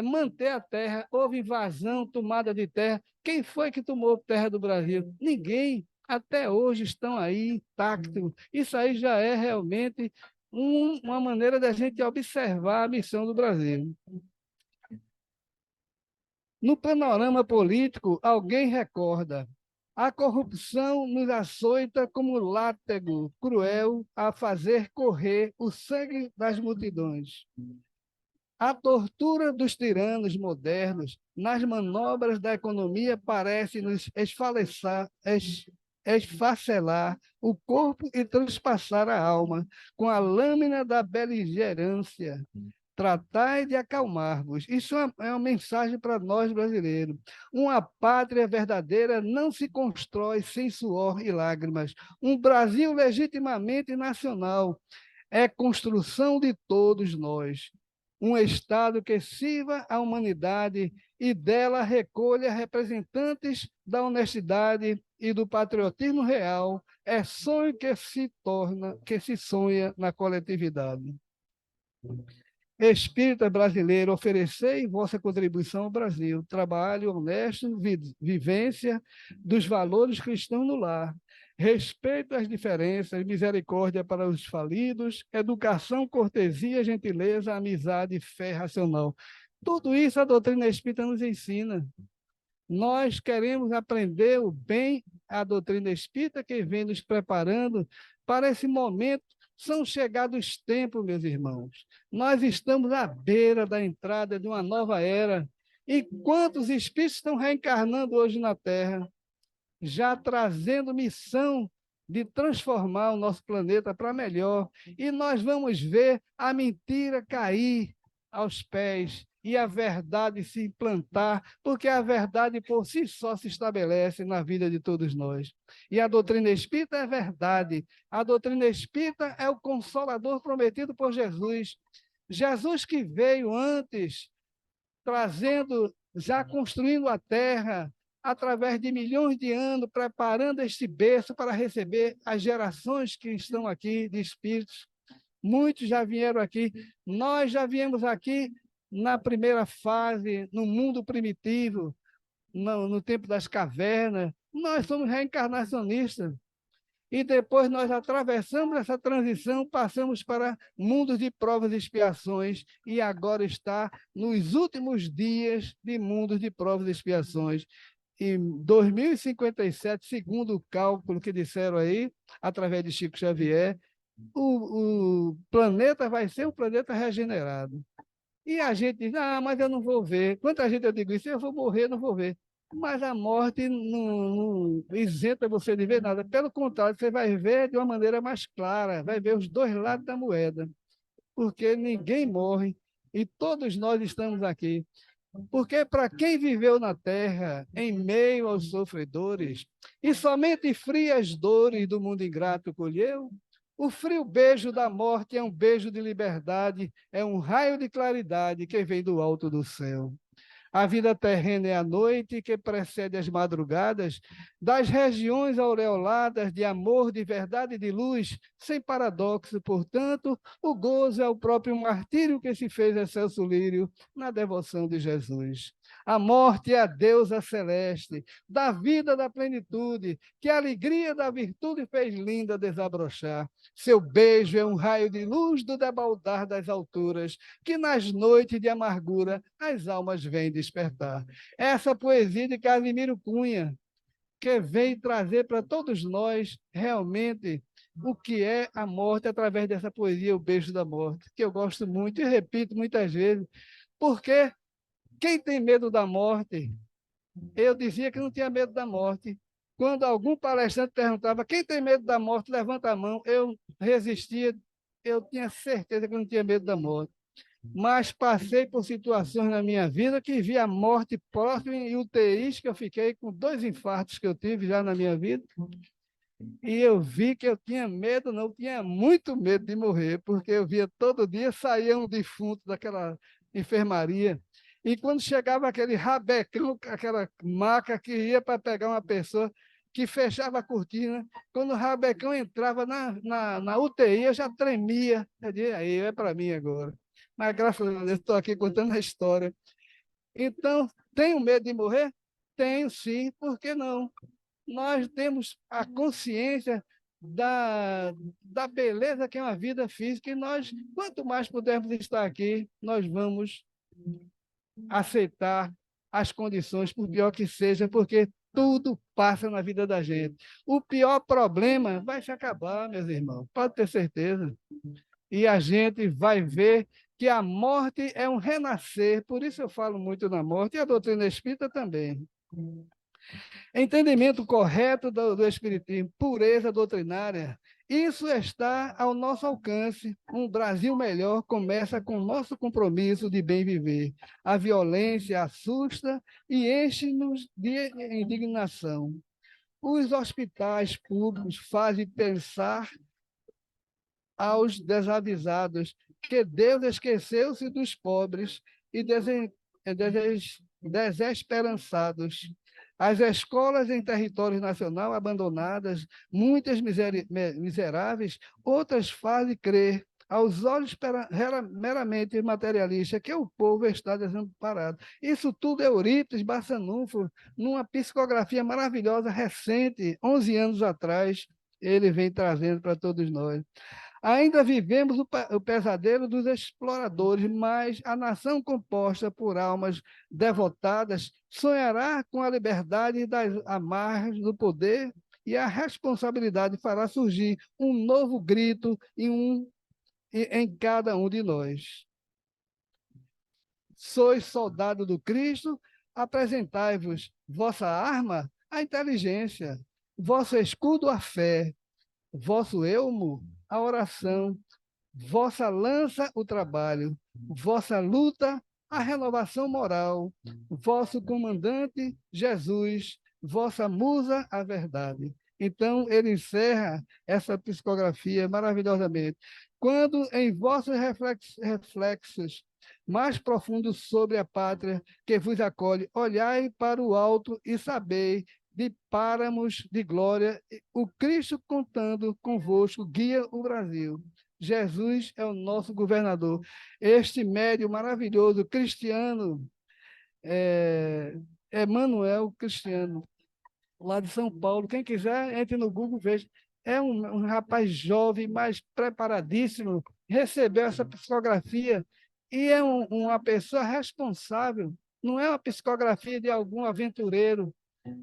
manter a terra. Houve invasão, tomada de terra. Quem foi que tomou terra do Brasil? Ninguém. até hoje estão aí intactos. Isso aí já é realmente uma maneira da gente observar a missão do Brasil. No panorama político, alguém recorda: a corrupção nos açoita como látego cruel a fazer correr o sangue das multidões. A tortura dos tiranos modernos nas manobras da economia parece nos esfacelar o corpo e transpassar a alma com a lâmina da beligerância. Tratai de acalmar-vos. Isso é uma mensagem para nós brasileiros. Uma pátria verdadeira não se constrói sem suor e lágrimas. Um Brasil legitimamente nacional é construção de todos nós. Um Estado que sirva à humanidade e dela recolha representantes da honestidade e do patriotismo real é sonho que se sonha na coletividade. Espírita brasileiro, oferecei vossa contribuição ao Brasil, trabalho honesto, vivência dos valores cristãos no lar, respeito às diferenças, misericórdia para os falidos, educação, cortesia, gentileza, amizade, fé racional. Tudo isso a doutrina espírita nos ensina. Nós queremos aprender o bem, a doutrina espírita que vem nos preparando para esse momento. São chegados tempos, meus irmãos. Nós estamos à beira da entrada de uma nova era. E quantos espíritos estão reencarnando hoje na Terra, já trazendo missão de transformar o nosso planeta para melhor. E nós vamos ver a mentira cair aos pés e a verdade se implantar, porque a verdade por si só se estabelece na vida de todos nós. E a doutrina espírita é verdade. A doutrina espírita é o consolador prometido por Jesus. Jesus que veio antes, trazendo, já construindo a terra, através de milhões de anos, preparando este berço para receber as gerações que estão aqui de espíritos. Muitos já vieram aqui. Nós já viemos aqui na primeira fase, no mundo primitivo, no tempo das cavernas. Nós somos reencarnacionistas. E depois nós atravessamos essa transição, passamos para mundos de provas e expiações, e agora está nos últimos dias de mundos de provas e expiações. Em 2057, segundo o cálculo que disseram aí, através de Chico Xavier, o planeta vai ser um planeta regenerado. E a gente diz, mas eu não vou ver. Quanta gente eu digo isso, eu vou morrer, não vou ver. Mas a morte não isenta você de ver nada. Pelo contrário, você vai ver de uma maneira mais clara, vai ver os dois lados da moeda. Porque ninguém morre e todos nós estamos aqui. Porque para quem viveu na terra, em meio aos sofredores, e somente frias dores do mundo ingrato colheu, o frio beijo da morte é um beijo de liberdade, é um raio de claridade que vem do alto do céu. A vida terrena é a noite que precede as madrugadas, das regiões aureoladas de amor, de verdade e de luz, sem paradoxo, portanto, o gozo é o próprio martírio que se fez excelso lírio na devoção de Jesus. A morte é a deusa celeste, da vida da plenitude, que a alegria da virtude fez linda desabrochar. Seu beijo é um raio de luz do debaldar das alturas, que nas noites de amargura as almas vêm despertar. Essa poesia de Casimiro Cunha, que vem trazer para todos nós realmente o que é a morte através dessa poesia, O Beijo da Morte, que eu gosto muito e repito muitas vezes, porque quem tem medo da morte, eu dizia que não tinha medo da morte. Quando algum palestrante perguntava quem tem medo da morte, levanta a mão, eu resistia, eu tinha certeza que não tinha medo da morte. Mas passei por situações na minha vida que vi a morte próxima em UTIs, que eu fiquei com 2 infartos que eu tive já na minha vida, e eu vi que eu tinha medo, não, eu tinha muito medo de morrer, porque eu via todo dia sair um defunto daquela enfermaria, e quando chegava aquele rabecão, aquela maca que ia para pegar uma pessoa, que fechava a cortina, quando o rabecão entrava na UTI, eu já tremia, eu dizia, aí é para mim agora. Mas graças a Deus, estou aqui contando a história. Então, tenho medo de morrer? Tenho sim, por que não? nós temos a consciência da beleza que é uma vida física, e nós, quanto mais pudermos estar aqui, nós vamos aceitar as condições, por pior que seja, porque tudo passa na vida da gente. O pior problema vai se acabar, meus irmãos, pode ter certeza. E a gente vai ver que a morte é um renascer, por isso eu falo muito na morte, e a doutrina espírita também. Entendimento correto do Espiritismo, pureza doutrinária, isso está ao nosso alcance. Um Brasil melhor começa com o nosso compromisso de bem viver. A violência assusta e enche-nos de indignação. Os hospitais públicos fazem pensar aos desavisados que Deus esqueceu-se dos pobres e desesperançados. As escolas em território nacional abandonadas, muitas miseráveis, outras fazem crer aos olhos meramente materialistas que o povo está desamparado. Isso tudo é Eurípides Barçanufo, numa psicografia maravilhosa, recente, 11 anos atrás, ele vem trazendo para todos nós. Ainda vivemos o pesadelo dos exploradores, mas a nação composta por almas devotadas sonhará com a liberdade das amarras do poder, e a responsabilidade fará surgir um novo grito em cada um de nós. Sois soldado do Cristo, apresentai-vos vossa arma, a inteligência, vosso escudo, a fé, vosso elmo, a oração, vossa lança, o trabalho, vossa luta, a renovação moral, vosso comandante, Jesus, vossa musa, a verdade. Então, ele encerra essa psicografia maravilhosamente. Quando em vossos reflexos mais profundos sobre a pátria que vos acolhe, olhai para o alto e sabei de páramos de glória, o Cristo contando convosco guia o Brasil. Jesus é o nosso governador. Este médium maravilhoso, cristiano, Emanuel Cristiano, lá de São Paulo. Quem quiser, entre no Google, veja. É um rapaz jovem, mas preparadíssimo, recebeu essa psicografia e é uma pessoa responsável. Não é uma psicografia de algum aventureiro,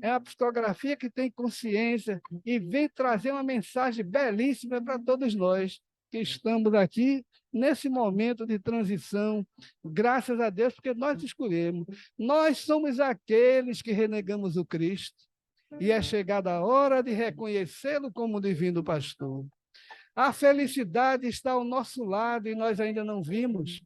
é uma psicografia que tem consciência e vem trazer uma mensagem belíssima para todos nós que estamos aqui nesse momento de transição, graças a Deus, porque nós escolhemos. Nós somos aqueles que renegamos o Cristo e é chegada a hora de reconhecê-lo como divino pastor. A felicidade está ao nosso lado e nós ainda não vimos.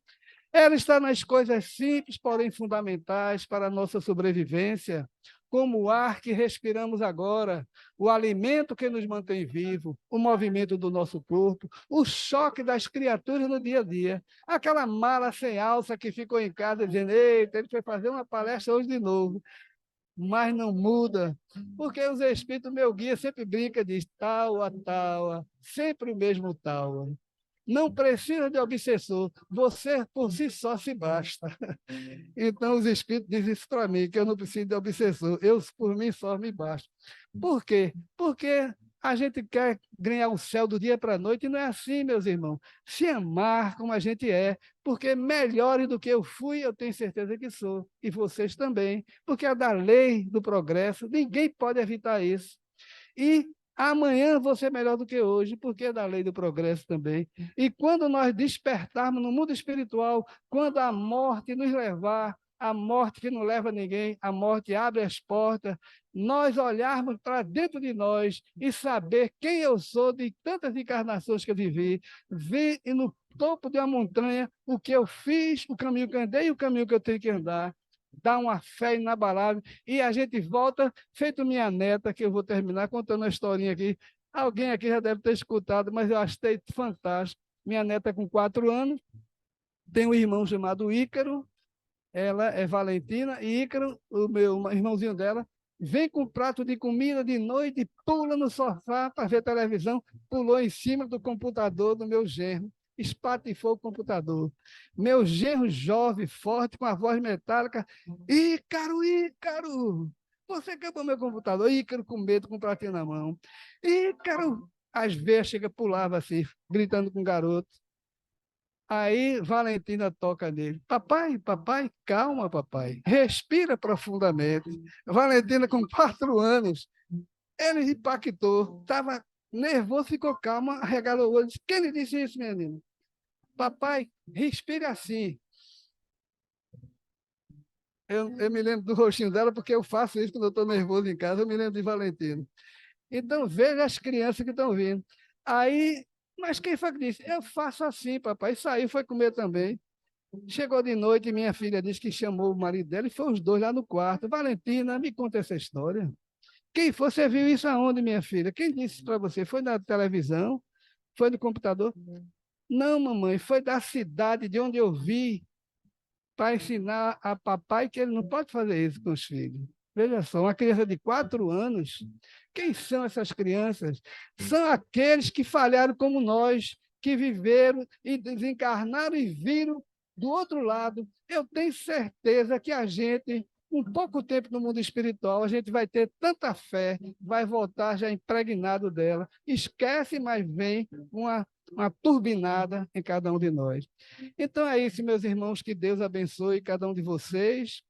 Ela está nas coisas simples, porém fundamentais para a nossa sobrevivência, como o ar que respiramos agora, o alimento que nos mantém vivo, o movimento do nosso corpo, o choque das criaturas no dia a dia, aquela mala sem alça que ficou em casa dizendo: eita, ele foi fazer uma palestra hoje de novo, mas não muda, porque os espíritos, meu guia, sempre brinca, diz tal, sempre o mesmo tal. Não precisa de obsessor, você por si só se basta. Então, os espíritos dizem isso para mim, que eu não preciso de obsessor, eu por mim só me basto. Por quê? Porque a gente quer ganhar o céu do dia para a noite, e não é assim, meus irmãos. Se amar como a gente é, porque melhor do que eu fui, eu tenho certeza que sou, e vocês também, porque é da lei do progresso, ninguém pode evitar isso. E amanhã vou ser melhor do que hoje, porque é da lei do progresso também. E quando nós despertarmos no mundo espiritual, quando a morte nos levar, a morte que não leva ninguém, a morte abre as portas, nós olharmos para dentro de nós e saber quem eu sou de tantas encarnações que eu vivi, ver no topo de uma montanha o que eu fiz, o caminho que eu andei e o caminho que eu tenho que andar, dá uma fé inabalável, e a gente volta, feito minha neta, que eu vou terminar contando uma historinha aqui. Alguém aqui já deve ter escutado, mas eu achei fantástico. Minha neta com 4 anos, tem um irmão chamado Ícaro, ela é Valentina, e Ícaro, o meu irmãozinho dela, vem com um prato de comida de noite, pula no sofá para ver televisão, pulou em cima do computador do meu genro, espatifou o computador. Meu genro jovem, forte, com a voz metálica: Ícaro, Ícaro, você quebrou meu computador. Ícaro com medo, com o pratinho na mão. Ícaro, às vezes, chega, pulava assim, gritando com o garoto. Aí Valentina toca nele. Papai, papai, calma, papai. Respira profundamente. Valentina, com 4 anos, ele impactou, estava nervoso, ficou calmo, arregalou o olho. Disse, quem lhe disse isso, menino? Papai, respire assim. Eu me lembro do rostinho dela, porque eu faço isso quando eu estou nervoso em casa, eu me lembro de Valentina. Então, veja as crianças que estão vindo. Aí, mas quem foi que disse? Eu faço assim, papai. Saiu, foi comer também. Chegou de noite, minha filha disse que chamou o marido dela e foi os dois lá no quarto. Valentina, me conta essa história. Quem foi? Você viu isso aonde, minha filha? Quem disse para você? Foi na televisão? Foi no computador? Não, mamãe, foi da cidade de onde eu vi para ensinar a papai que ele não pode fazer isso com os filhos. Veja só, uma criança de 4 anos, quem são essas crianças? São aqueles que falharam como nós, que viveram e desencarnaram e viram do outro lado. Eu tenho certeza que a gente, com pouco tempo no mundo espiritual, a gente vai ter tanta fé, vai voltar já impregnado dela. Esquece, mas vem uma turbinada em cada um de nós. Então é isso, meus irmãos, que Deus abençoe cada um de vocês.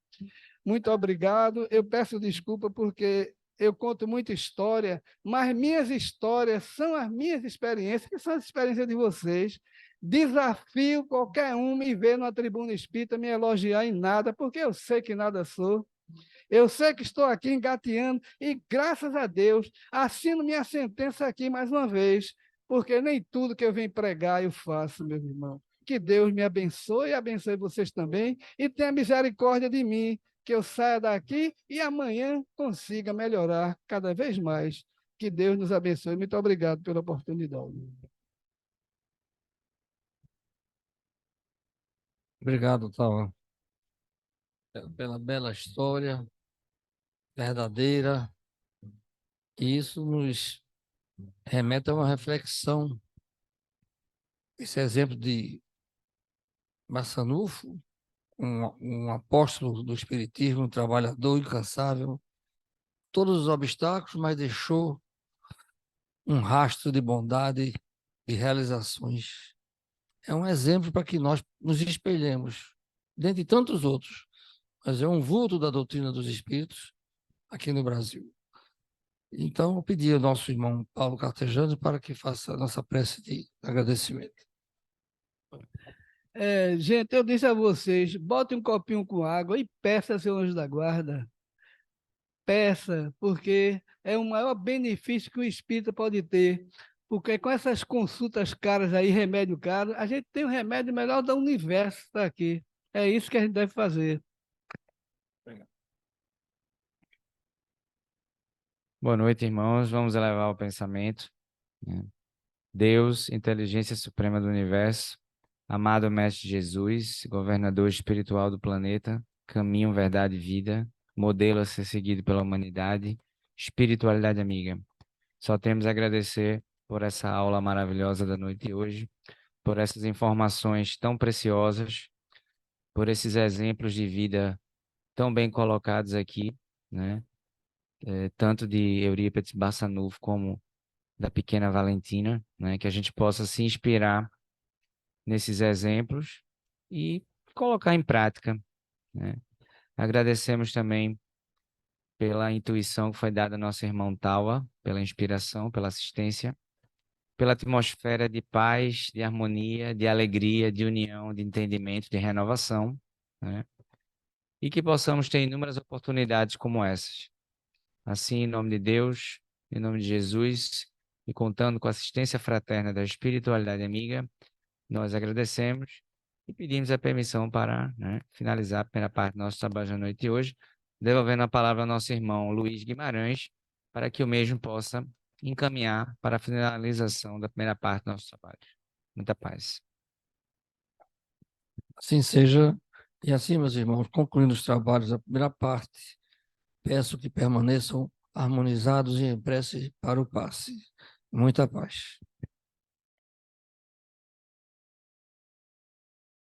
Muito obrigado. Eu peço desculpa porque eu conto muita história, mas minhas histórias são as minhas experiências, que são as experiências de vocês. Desafio qualquer um me ver numa tribuna espírita, me elogiar em nada, porque eu sei que nada sou. Eu sei que estou aqui engateando e, graças a Deus, assino minha sentença aqui mais uma vez, porque nem tudo que eu venho pregar eu faço, meu irmão. Que Deus me abençoe e abençoe vocês também e tenha misericórdia de mim, que eu saia daqui e amanhã consiga melhorar cada vez mais. Que Deus nos abençoe. Muito obrigado pela oportunidade. Obrigado, Tal, pela bela história, verdadeira. E isso nos remete a uma reflexão. Esse exemplo de Massanufo, um apóstolo do Espiritismo, um trabalhador incansável, todos os obstáculos, mas deixou um rastro de bondade e realizações. É um exemplo para que nós nos espelhemos, dentre tantos outros, mas é um vulto da doutrina dos espíritos aqui no Brasil. Então, eu pedi ao nosso irmão Paulo Cartejano para que faça a nossa prece de agradecimento. Gente, eu disse a vocês, bote um copinho com água e peça, seu anjo da guarda. Peça, porque é o maior benefício que o espírita pode ter. Porque com essas consultas caras aí, remédio caro, a gente tem o remédio melhor do universo tá aqui. É isso que a gente deve fazer. Boa noite, irmãos. Vamos elevar o pensamento, né? Deus, inteligência suprema do universo, amado Mestre Jesus, governador espiritual do planeta, caminho, verdade e vida, modelo a ser seguido pela humanidade, espiritualidade amiga. Só temos a agradecer por essa aula maravilhosa da noite de hoje, por essas informações tão preciosas, por esses exemplos de vida tão bem colocados aqui, né? Tanto de Eurípides Barçanufo como da pequena Valentina, né? Que a gente possa se inspirar nesses exemplos e colocar em prática, né? Agradecemos também pela intuição que foi dada ao nosso irmão Tawa, pela inspiração, pela assistência, pela atmosfera de paz, de harmonia, de alegria, de união, de entendimento, de renovação, né? E que possamos ter inúmeras oportunidades como essas. Assim, em nome de Deus, em nome de Jesus, e contando com a assistência fraterna da espiritualidade amiga, nós agradecemos e pedimos a permissão para, né, finalizar a primeira parte do nosso trabalho da noite de hoje, devolvendo a palavra ao nosso irmão Luiz Guimarães, para que o mesmo possa encaminhar para a finalização da primeira parte do nosso trabalho. Muita paz. Assim seja. E assim, meus irmãos, concluindo os trabalhos da primeira parte, peço que permaneçam harmonizados e em prece para o passe. Muita paz.